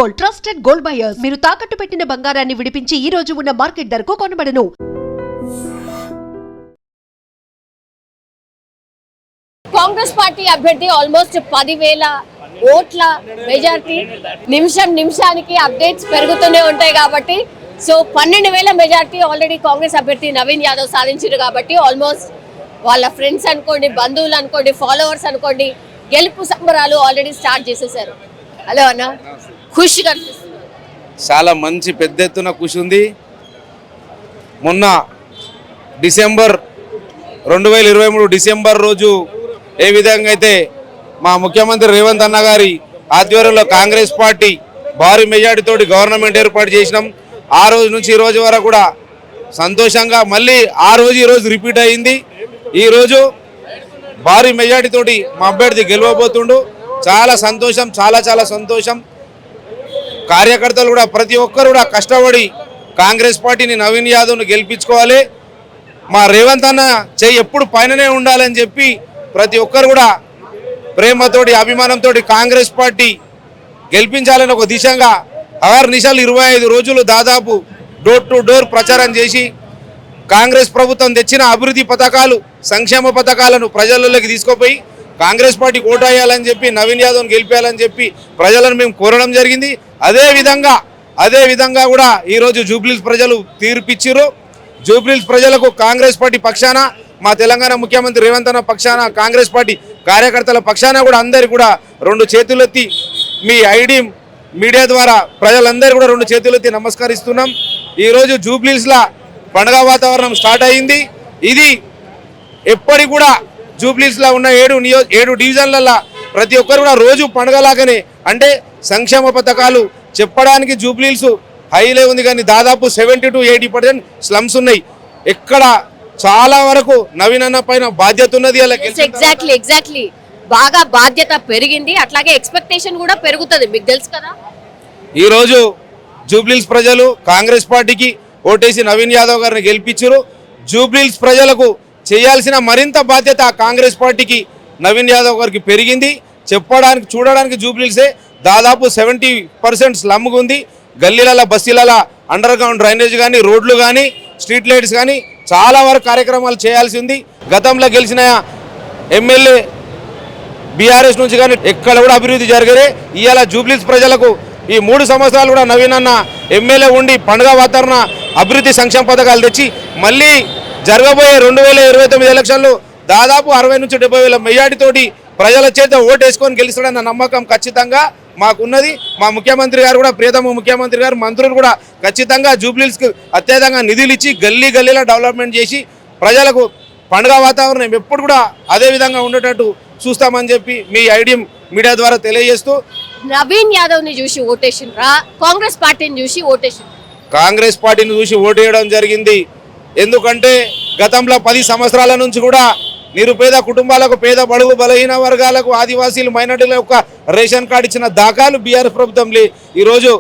Gold, trusted gold buyers. మీరు తాకట్టు పెట్టిన బంగారాన్ని విడిపించి ఈ రోజు ఉన్న మార్కెట్ ధరకు కొనబడను. కాంగ్రెస్ పార్టీ అభ్యర్థి ఆల్మోస్ట్ 10,000 ఓట్ల మెజార్టీ. నిమిషానికి అప్డేట్స్ పెరుగుతూనే ఉంటాయి కాబట్టి సో 12,000 మెజార్టీ ఆల్రెడీ కాంగ్రెస్ అభ్యర్థి నవీన్ యాదవ్ సాధించారు కాబట్టి ఆల్మోస్ట్ వాళ్ళ ఫ్రెండ్స్ అనుకోండి, బంధువులు అనుకోండి, ఫాలోవర్స్ అనుకోండి, గెలుపు సంబరాలు ఆల్రెడీ స్టార్ట్ చేసేసారు. హలో అన్న, ఖుషిగా అనిపిస్తుంది? చాలా మంచి పెద్ద ఎత్తున ఖుషి ఉంది. మొన్న డిసెంబర్ 2023 డిసెంబర్ రోజు ఏ విధంగా అయితే మా ముఖ్యమంత్రి రేవంత్ అన్న గారి ఆధ్వర్యంలో కాంగ్రెస్ పార్టీ భారీ మెజార్టీతోటి గవర్నమెంట్ ఏర్పాటు చేసినాం. ఆ రోజు నుంచి ఈ రోజు వరకు కూడా సంతోషంగా మళ్ళీ ఆ రోజు ఈరోజు రిపీట్ అయింది. ఈరోజు భారీ మెజార్టీతోటి మా అభ్యర్థి గెలవబోతుండు. చాలా సంతోషం, చాలా సంతోషం. కార్యకర్తలు కూడా ప్రతి ఒక్కరు కూడా కష్టపడి కాంగ్రెస్ పార్టీని నవీన్ యాదవ్ను గెలిపించుకోవాలి. మా రేవంత్ అన్న చెయ్యి ఎప్పుడు పైననే ఉండాలని చెప్పి ప్రతి ఒక్కరు కూడా ప్రేమతోటి అభిమానంతో కాంగ్రెస్ పార్టీ గెలిపించాలని ఒక దిశగా నిశాలు 25 రోజులు దాదాపు డోర్ టు డోర్ ప్రచారం చేసి కాంగ్రెస్ ప్రభుత్వం తెచ్చిన అభివృద్ధి పథకాలు, సంక్షేమ పథకాలను ప్రజలలోకి తీసుకుపోయి కాంగ్రెస్ పార్టీకి ఓటు వేయాలని చెప్పి నవీన్ యాదవ్ని గెలిపేయాలని చెప్పి ప్రజలను మేము కోరడం జరిగింది. అదే విధంగా కూడా ఈరోజు జూబ్లీహిల్స్ ప్రజలు తీర్పిచ్చిర్రు. జూబ్లీహిల్స్ ప్రజలకు కాంగ్రెస్ పార్టీ పక్షాన, మా తెలంగాణ ముఖ్యమంత్రి రేవంత్ అన్న పక్షాన, కాంగ్రెస్ పార్టీ కార్యకర్తల పక్షాన కూడా అందరు కూడా 2 చేతులెత్తి మీ ఐడి మీడియా ద్వారా ప్రజలందరూ కూడా 2 చేతులెత్తి నమస్కరిస్తున్నాం. ఈరోజు జూబ్లీహిల్స్లో పండుగ వాతావరణం స్టార్ట్ అయింది. ఇది ఎప్పటికి కూడా జూబ్లీహిల్స్లో ఉన్న 7 డివిజన్లలో ప్రతి ఒక్కరు కూడా రోజు పండుగలాగానే, అంటే సంక్షేమ పథకాలు చెప్పడానికి జూబ్లీహిల్స్ హైలే ఉంది, కానీ దాదాపు 70 to 80% స్లమ్స్ ఉన్నాయి. ఎక్కడ చాలా వరకు నవీన్ అన్న పైన బాధ్యత ఉన్నది. ఎగ్జాక్ట్లీ బాగా బాధ్యత పెరిగింది, అట్లాగే ఎక్స్పెక్టేషన్ కూడా పెరుగుతుంది, మీకు తెలుసు కదా. ఈరోజు జూబ్లీహిల్స్ ప్రజలు కాంగ్రెస్ పార్టీకి ఓటేసి నవీన్ యాదవ్ గారిని గెలిపించారు. జూబ్లీహిల్స్ ప్రజలకు చేయాల్సిన మరింత బాధ్యత కాంగ్రెస్ పార్టీకి నవీన్ యాదవ్ గారికి పెరిగింది. చూడడానికి జూబ్లీహిల్సే దాదాపు 70% స్లమ్గా ఉంది. గల్లీల బస్తీల అండర్ గ్రౌండ్ డ్రైనేజ్ కానీ, రోడ్లు కానీ, స్ట్రీట్ లైట్స్ కానీ చాలా వరకు కార్యక్రమాలు చేయాల్సి ఉంది. గతంలో గెలిచిన ఎమ్మెల్యే బీఆర్ఎస్ నుంచి కానీ ఎక్కడ కూడా అభివృద్ధి జరిగే ఇవాళ జూబ్లీహిల్స్ ప్రజలకు ఈ 3 సంవత్సరాలు కూడా నవీన్ అన్న ఎమ్మెల్యే ఉండి పండుగ వాతావరణ అభివృద్ధి సంక్షేమ పథకాలు తెచ్చి మళ్ళీ జరగబోయే 2029 ఎలక్షన్లు దాదాపు 60 నుంచి 70,000 మెజార్టీతోటి ప్రజల చేత ఓటేసుకొని గెలుస్తాడన్న నమ్మకం ఖచ్చితంగా మాకున్నది. మా ముఖ్యమంత్రి గారు కూడా, ప్రియతమ ముఖ్యమంత్రి గారు, మంత్రులు కూడా ఖచ్చితంగా జూబ్లీహిల్స్కి అత్యధికంగా నిధులు ఇచ్చి గల్లీలో డెవలప్మెంట్ చేసి ప్రజలకు పండుగ వాతావరణం ఎప్పుడు కూడా అదే విధంగా ఉండేటట్టు చూస్తామని చెప్పి మీ ఐడి మీడియా ద్వారా తెలియజేస్తూ, నవీన్ యాదవ్ని చూసి ఓటేసినరా, కాంగ్రెస్ పార్టీని చూసి ఓటేసిన? కాంగ్రెస్ పార్టీని చూసి ఓటేయడం జరిగింది. ఎందుకంటే గతంలో 10 సంవత్సరాల నుంచి కూడా నిరుపేద కుటుంబాలకు, పేద బడుగు బలహీన వర్గాలకు, ఆదివాసీలు, మైనార్టీల యొక్క రేషన్ కార్డు ఇచ్చిన దాఖలు బీఆర్ఎస్ ప్రభుత్వంలో. ఈరోజు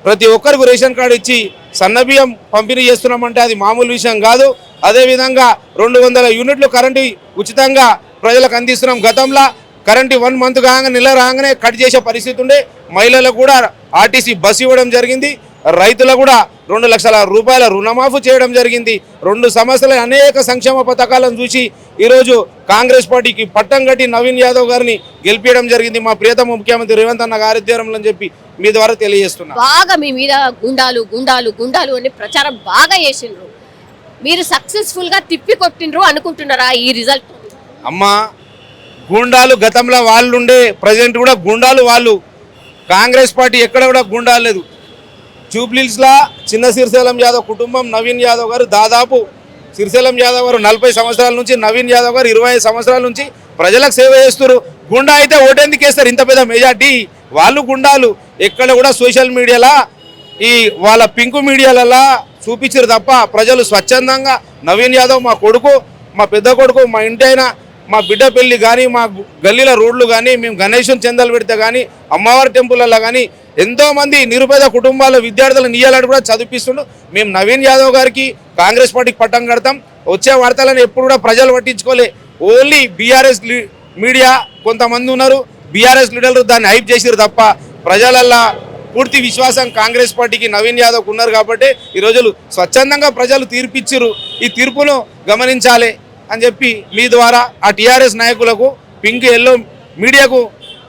ప్రతి ఒక్కరికి రేషన్ కార్డు ఇచ్చి సన్నబియ్యం పంపిణీ చేస్తున్నామంటే అది మామూలు విషయం కాదు. అదేవిధంగా 200 యూనిట్లు కరెంటు ఉచితంగా ప్రజలకు అందిస్తున్నాం. గతంలో కరెంటు 1 మంత్ కాగానే, నెల రాగానే కట్ చేసే పరిస్థితి ఉండే. మహిళలకు కూడా ఆర్టీసీ బస్సు ఇవ్వడం జరిగింది. రైతులకు కూడా 2 లక్షల రూపాయల రుణమాఫీ చేయడం జరిగింది. 2 సంవత్సరాల అనేక సంక్షేమ పథకాలను చూసి ఈరోజు కాంగ్రెస్ పార్టీకి పట్టం కట్టి నవీన్ యాదవ్ గారిని గెలిపించడం జరిగింది మా ప్రియతమ ముఖ్యమంత్రి రేవంత్ అన్న గారి ఆధ్వర్యంలో అని చెప్పి మీ ద్వారా తెలియజేస్తున్నా. బాగా మీ మీద గుండాలు అని ప్రచారం బాగా చేసిండ్రు, మీరు సక్సెస్ఫుల్ గా తిప్పి కొట్టిండ్రు అనుకుంటున్నారా ఈ రిజల్ట్? అమ్మా, గుండాలు గతంలో వాళ్ళు ఉండే, ప్రజెంట్ కూడా గుండాలు వాళ్ళు. కాంగ్రెస్ పార్టీ ఎక్కడ కూడా గుండాలు లేదు. జూబ్లీహిల్స్లో చిన్న సిరిశైలం యాదవ్ కుటుంబం, నవీన్ యాదవ్ గారు దాదాపు, సిరిశైలం యాదవ్ గారు 40 సంవత్సరాల నుంచి, నవీన్ యాదవ్ గారు 25 సంవత్సరాల నుంచి ప్రజలకు సేవ చేస్తారు. గుండా అయితే ఓటెందుకు వేస్తారు ఇంత పెద్ద మెజార్టీ? వాళ్ళు గుండాలు. ఎక్కడ కూడా సోషల్ మీడియాలో వాళ్ళ పింకు మీడియాలలో చూపించారు తప్ప ప్రజలు స్వచ్ఛందంగా నవీన్ యాదవ్ మా కొడుకు, మా పెద్ద కొడుకు, మా ఇంటి అయినా, మా బిడ్డ పెళ్లి కానీ, మా గల్లీల రోడ్లు కానీ, మేము గణేశం చందాలు పెడితే కానీ, అమ్మవారి టెంపుల్లో కానీ ఎంతోమంది నిరుపేద కుటుంబాల విద్యార్థులను నీయాలని కూడా చదివిస్తుండు. మేము నవీన్ యాదవ్ గారికి, కాంగ్రెస్ పార్టీకి పట్టం కడతాం. వచ్చే వార్తలను ఎప్పుడు కూడా ప్రజలు పట్టించుకోలే. ఓన్లీ బీఆర్ఎస్ మీడియా కొంతమంది ఉన్నారు, బీఆర్ఎస్ లీడర్లు దాన్ని హైప్ చేసిరు తప్ప ప్రజలల్లో పూర్తి విశ్వాసం కాంగ్రెస్ పార్టీకి నవీన్ యాదవ్ ఉన్నారు కాబట్టి ఈ రోజులు స్వచ్ఛందంగా ప్రజలు తీర్పిచ్చిరు. ఈ తీర్పును గమనించాలి అని చెప్పి మీ ద్వారా ఆ టీఆర్ఎస్ నాయకులకు పింక్ ఎల్లో మీడియాకు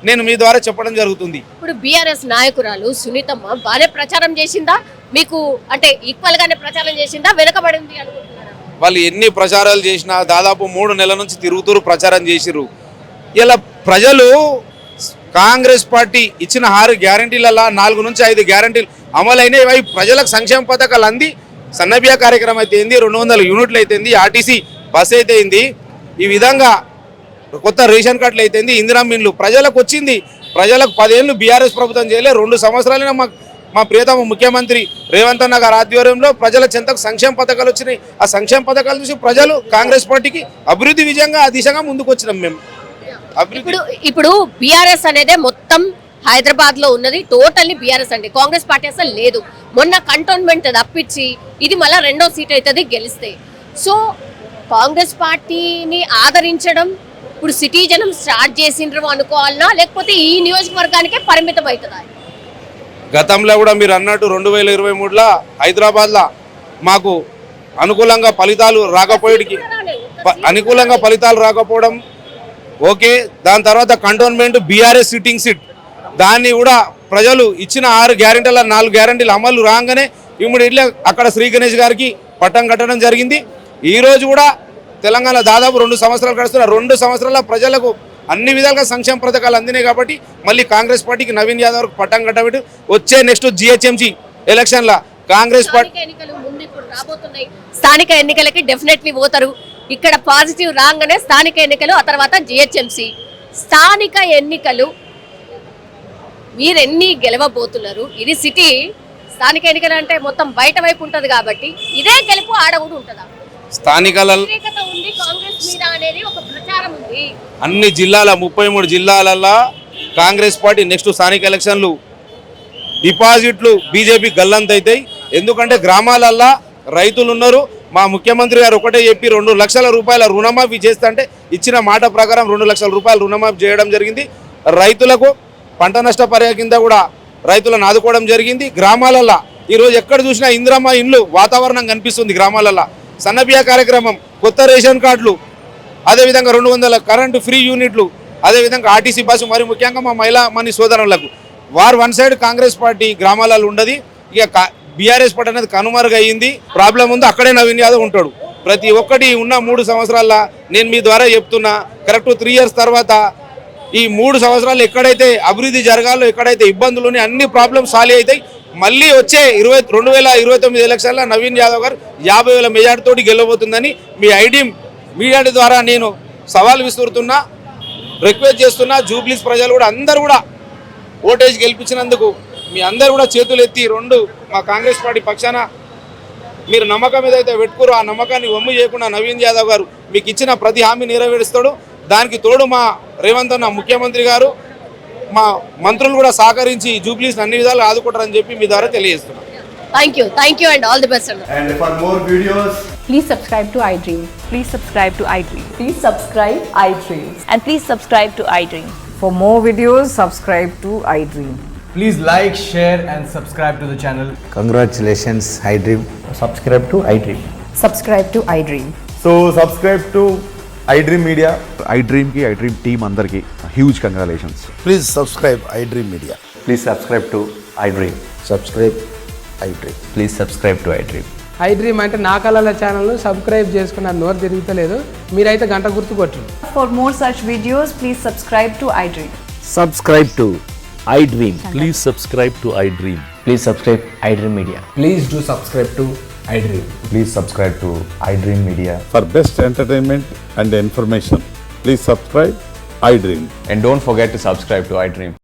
నేను మీ ద్వారా చెప్పడం జరుగుతుంది. ఇప్పుడు బీఆర్ఎస్ నాయకురాలు సునీతమ్మ బాగానే ప్రచారం చేసిందా, మీకు అంటే ఈక్వల్ గానే ప్రచారం చేసిందా, వెనకబడింది అనుకుంటున్నారా? వాళ్ళు ఎన్ని ప్రచారాలు చేసినా దాదాపు 3 నెలల నుంచి తిరుగుతూ ప్రచారం చేసిర్రు. ఇలా ప్రజలు కాంగ్రెస్ పార్టీ ఇచ్చిన 6 గ్యారంటీలలో 4 నుంచి 5 గ్యారంటీలు అమలైనవి. అవి ప్రజలకు సంక్షేమ పథకాలు అంది. సన్నబియ్య కార్యక్రమం అయితే ఏంది, 200 యూనిట్లు అయితేంది, ఆర్టీసీ బస్ అయితే ఏంది, ఈ విధంగా కొత్త రేషన్ కార్డులు అయితేంది, ఇందిరమ్మ ఇండ్లు ప్రజలకు వచ్చింది. ప్రజలకు 10 ఏళ్ళు బీఆర్ఎస్ ప్రభుత్వం చేయలే, 2 సంవత్సరాలైనా మా ప్రియతమ ముఖ్యమంత్రి రేవంత్ అన్న గారి ఆధ్వర్యంలో ప్రజల చెంతకు సంక్షేమ పథకాలు వచ్చినాయి. ఆ సంక్షేమ పథకాలు చూసి ప్రజలు కాంగ్రెస్ పార్టీకి అభివృద్ధి విజయంగా ఆ దిశగా ముందుకు వచ్చినాం మేము. ఇప్పుడు బీఆర్ఎస్ అనేది మొత్తం హైదరాబాద్ లో ఉన్నది టోటల్లీ బీఆర్ఎస్ అండి, కాంగ్రెస్ పార్టీ అసలు లేదు. మొన్న కంటోన్మెంట్ తప్పించి ఇది మళ్ళీ 2వ సీట్ అవుతుంది గెలిస్తే. సో కాంగ్రెస్ పార్టీని ఆదరించడం ఇప్పుడు సిటీ జనం స్టార్ట్ చేసిండ్రు అనుకోవాలనా, లేకపోతే ఈ నియోజకవర్గానికే పరిమితం అవుతుందా? గతంలో కూడా మీరు అన్నట్టు 2023లో హైదరాబాద్లో మాకు అనుకూలంగా ఫలితాలు రాకపోవడం ఓకే. దాని తర్వాత కంటోన్మెంట్ బీఆర్ఎస్ సిట్టింగ్ సీట్, దాన్ని కూడా ప్రజలు ఇచ్చిన 6 గ్యారెంటీల 4 గ్యారెంటీలు అమలు రాగానే ఇమ్మీడియట్లీ అక్కడ శ్రీ గణేష్ గారికి పట్టం కట్టడం జరిగింది. ఈరోజు కూడా తెలంగాణ దాదాపు 2 సంవత్సరాలు గడుస్తున్న 2 సంవత్సరాల ప్రజలకు అన్ని విధాలుగా సంక్షేమ పథకాలు అందినాయి కాబట్టి మళ్ళీ కాంగ్రెస్ పార్టీకి నవీన్ యాదవ్ పట్టం కట్టబెట్టి వచ్చే నెక్స్ట్ జిహెచ్ఎంసీ ఎలక్షన్ల కాంగ్రెస్ పార్టీ స్థానిక ఎన్నికలకి డెఫినెట్లీ పోతారు. ఇక్కడ పాజిటివ్ రాగానే స్థానిక ఎన్నికలు, ఆ తర్వాత జిహెచ్ఎంసీ. స్థానిక ఎన్నికలు మీరెన్ని గెలవబోతున్నారు? ఇది సిటీ స్థానిక ఎన్నికలు అంటే మొత్తం బయట వైపు ఉంటది కాబట్టి ఇదే గెలుపు ఆడ కూడా ఉంటుందా? స్థానికలలో అన్ని జిల్లాల 33 జిల్లాలలో కాంగ్రెస్ పార్టీ నెక్స్ట్ స్థానిక ఎలక్షన్లు డిపాజిట్లు బీజేపీ గల్లంతైతాయి. ఎందుకంటే గ్రామాలల్లో రైతులు ఉన్నారు. మా ముఖ్యమంత్రి గారు ఒకటే చెప్పి 2 లక్షల రూపాయల రుణమాఫీ చేస్తుంటే ఇచ్చిన మాట ప్రకారం 2 లక్షల రూపాయల రుణమాఫీ చేయడం జరిగింది. రైతులకు పంట నష్టపరిహారం కింద కూడా రైతులను ఆదుకోవడం జరిగింది. గ్రామాలల్లో ఈరోజు ఎక్కడ చూసినా ఇందిరమ్మ ఇండ్లు వాతావరణం కనిపిస్తుంది. గ్రామాలల్లో సన్నబియ్య కార్యక్రమం, కొత్త రేషన్ కార్డులు, అదేవిధంగా 200 కరెంటు ఫ్రీ యూనిట్లు, అదేవిధంగా ఆర్టీసీ బస్సు, మరి ముఖ్యంగా మా మహిళా మని సోదరులకు వారు వన్ సైడ్ కాంగ్రెస్ పార్టీ గ్రామాలలో ఉండదు. ఇక బీఆర్ఎస్ పార్టీ అనేది కనుమరుగు అయ్యింది. ప్రాబ్లం ఉంది, అక్కడే నవీన్ యాదవ్ ఉంటాడు. ప్రతి ఒక్కటి ఉన్న 3 సంవత్సరాల నేను మీ ద్వారా చెప్తున్నా, కరెక్ట్ 3 ఇయర్స్ తర్వాత ఈ 3 సంవత్సరాలు ఎక్కడైతే అభివృద్ధి జరగాలో, ఎక్కడైతే ఇబ్బందులు ఉన్నాయి, అన్ని ప్రాబ్లమ్స్ సాల్వ్ అవుతాయి. మళ్ళీ వచ్చే 2029 ఎలక్షన్లో నవీన్ యాదవ్ గారు 50,000 మెజార్టీ తోటి గెలవబోతుందని మీ మీడియా ద్వారా నేను సవాల్ విసురుతున్నా, రిక్వెస్ట్ చేస్తున్నా. జూబ్లీస్ ప్రజలు కూడా అందరూ కూడా ఓటేజ్ గెలిపించినందుకు మీ అందరూ కూడా చేతులు ఎత్తి 2 మా కాంగ్రెస్ పార్టీ పక్షాన మీరు నమ్మకం ఏదైతే పెట్టుకోరో ఆ నమ్మకాన్ని వమ్ము చేయకుండా నవీన్ యాదవ్ గారు మీకు ఇచ్చిన ప్రతి హామీ నెరవేరుస్తాడు. దానికి తోడు మా రేవంత్ అన్న ముఖ్యమంత్రి గారు, మా మంత్రులు కూడా సహకరించి జూబ్లీస్ అన్ని విధాలు ఆదుకుంటారని చెప్పి మీ ద్వారా తెలియజేస్తున్నాను. Thank you and all the best. And for more videos, please subscribe to iDream. Please subscribe to iDream. Please subscribe iDream. And please subscribe to iDream. For more videos, subscribe to iDream. please like, share and subscribe to the channel. Congratulations, iDream. Subscribe to iDream. Subscribe to iDream. So subscribe to iDream Media. iDream ki iDream team andarki huge congratulations. Please subscribe iDream Media. Please subscribe to iDream. Subscribe iDream. Please subscribe to iDream. iDream అంటే నా కళల channel subscribe చేసుకున్న నోరు తిరుగుతలేదు, మీరైతే గంట గుర్తు కొట్టండి. For more such videos, please subscribe to iDream. Subscribe to iDream. Please subscribe to iDream. Please subscribe iDream Media. Please do subscribe to iDream. Please subscribe to iDream Media. For best entertainment and information, please subscribe iDream. And don't forget to subscribe to iDream.